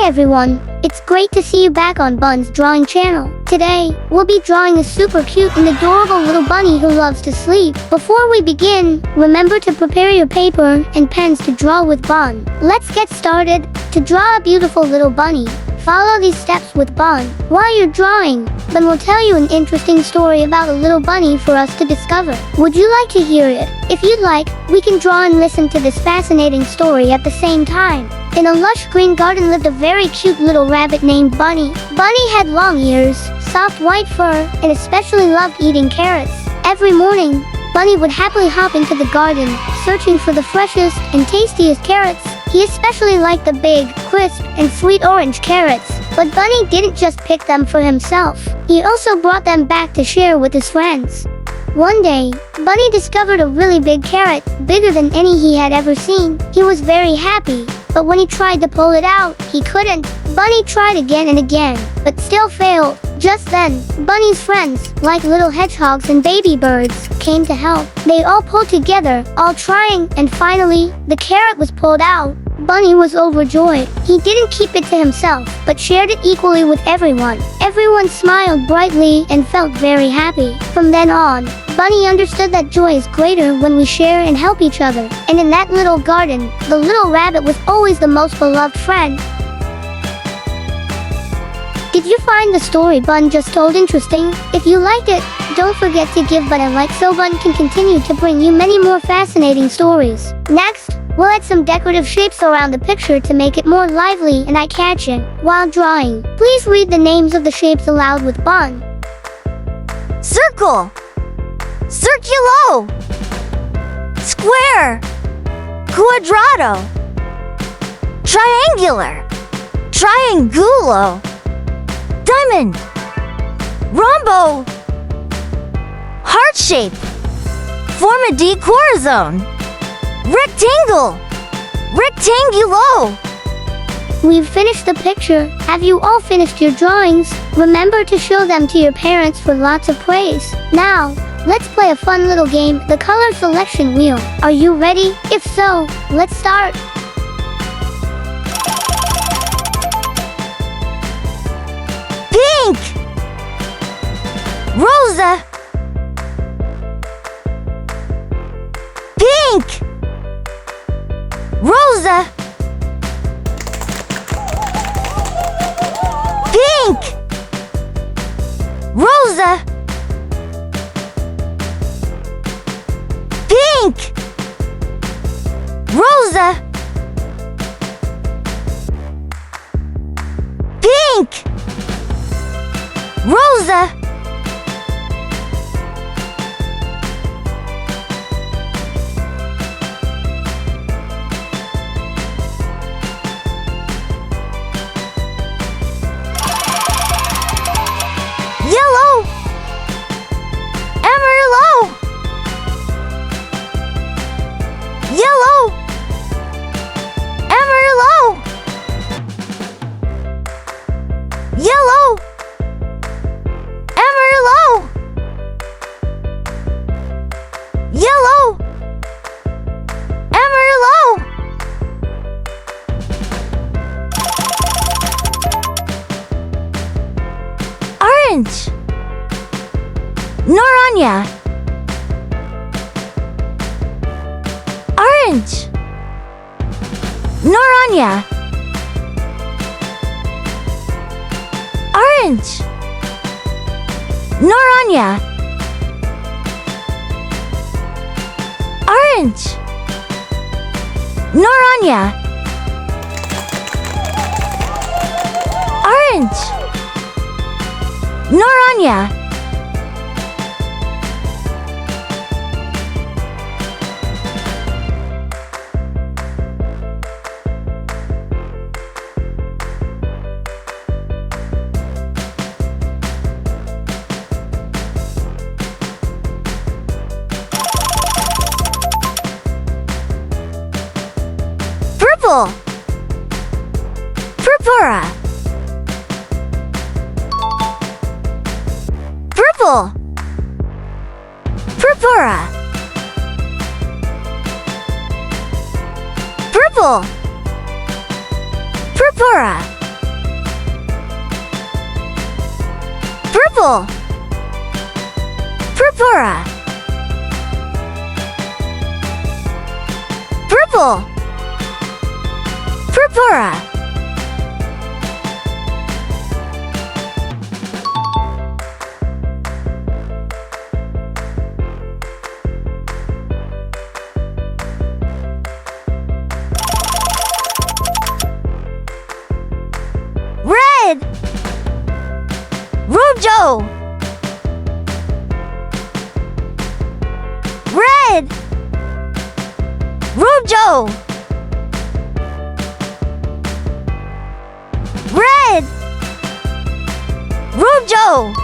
everyone, it's great to see you back on Bun's drawing channel. Today, we'll be drawing a super cute and adorable little bunny who loves to sleep. Before we begin, remember to prepare your paper and pens to draw with Bun. Let's get started. To draw a beautiful little bunny, follow these steps with Bun. While you're drawing, Bun will tell you an interesting story about a little bunny for us to discover. Would you like to hear it? If you'd like, we can draw and listen to this fascinating story at the same time. In a lush green garden lived a very cute little rabbit named Bunny. Bunny had long ears, soft white fur, and especially loved eating carrots. Every morning, Bunny would happily hop into the garden, searching for the freshest and tastiest carrots. He especially liked the big, crisp, and sweet orange carrots. But Bunny didn't just pick them for himself. He also brought them back to share with his friends. One day, Bunny discovered a really big carrot, bigger than any he had ever seen. He was very happy, but when he tried to pull it out, he couldn't. Bunny tried again and again, but still failed. Just then, Bunny's friends, like little hedgehogs and baby birds, came to help. They all pulled together, all trying, and finally, the carrot was pulled out. Bunny was overjoyed. He didn't keep it to himself, but shared it equally with everyone. Everyone smiled brightly and felt very happy. From then on, Bunny understood that joy is greater when we share and help each other. And in that little garden, the little rabbit was always the most beloved friend. Did you find the story Bun just told interesting? If you liked it, don't forget to give Bun a like so Bun can continue to bring you many more fascinating stories. Next, we'll add some decorative shapes around the picture to make it more lively and eye-catching. While drawing, please read the names of the shapes aloud with Bun. Circle, circulo, square, quadrado, triangular, triangulo, diamond, rhombo, heart shape, forma di corazon, rectangle, rectangulo. We've finished the picture. Have you all finished your drawings? Remember to show them to your parents for lots of praise. Now, let's play a fun little game, the color selection wheel. Are you ready? If so, let's start. Pink, rosa, pink, rosa, pink, rosa, pink, rosa, pink, rosa, yellow, amarillo, yellow, amarillo, yellow, amarillo, yellow, amarillo, orange, Noranya, orange, Noranya, orange, Noranya, orange, Noranya, orange, Noranya, purple, purpura, purple, purpura, purple, purpura, Purple. Purpura. Purple. Purpura. Red. Rojo. Red. Rojo. Red. Rojo.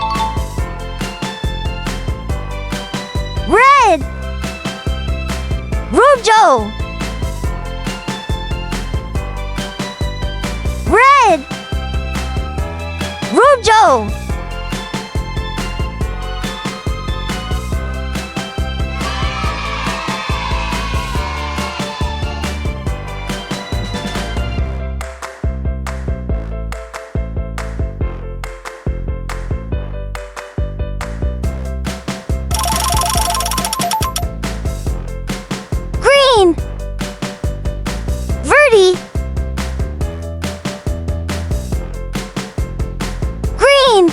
Red. Rojo. Red. Rojo. Green. Verde. Green.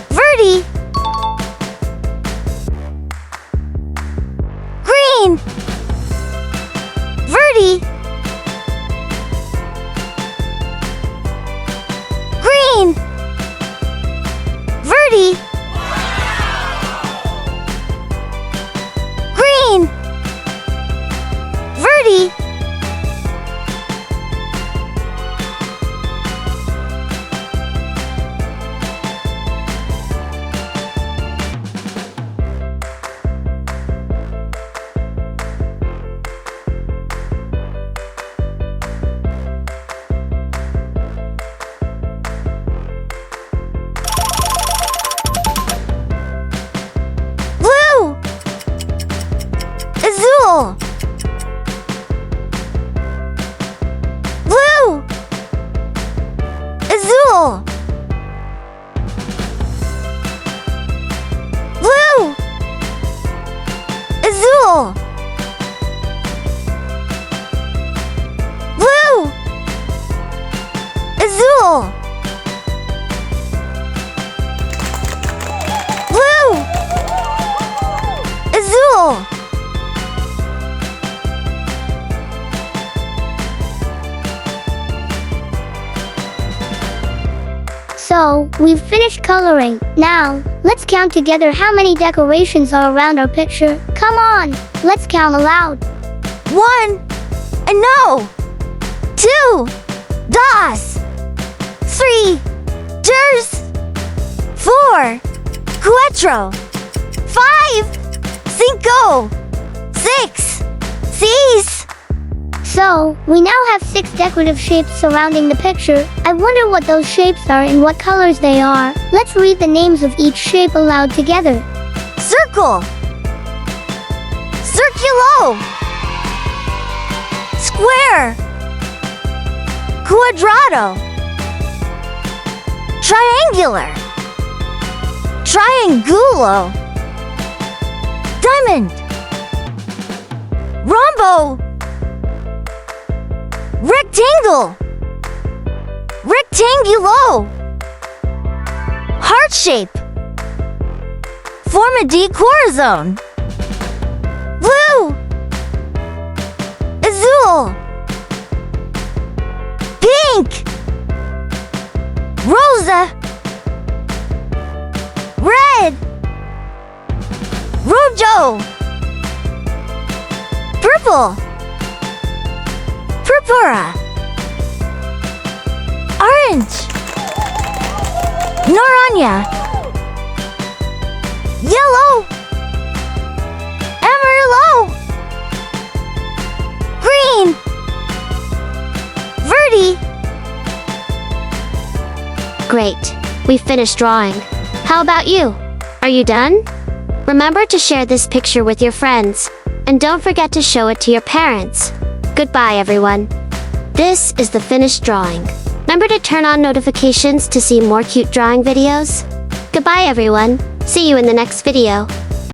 Verde. Green. Verde. Green. Verde. Green. Verde. Blue. Azul. Blue. Azul. Blue. Azul. Blue. Azul. Blue. Azul. So, we've finished coloring. Now, let's count together how many decorations are around our picture. Come on, let's count aloud. 1. No. 2. Dos. 3. Ders. 4. Cuatro. 5. Cinco. 6. Seis. So, we now have 6 decorative shapes surrounding the picture. I wonder what those shapes are and what colors they are. Let's read the names of each shape aloud together. Circle. Circulo. Square. Quadrado. Triangular. Triangulo. Diamond. Rombo. Rectangle. Rectangulo. Heart shape. Forma di corazon. Blue. Azul. Pink. Rosa. Red. Rojo. Purple. Purpura. Orange. Naranja. Yellow. Amarillo. Green. Verde. Great. We finished drawing. How about you? Are you done? Remember to share this picture with your friends. And don't forget to show it to your parents. Goodbye, everyone. This is the finished drawing. Remember to turn on notifications to see more cute drawing videos. Goodbye everyone. See you in the next video.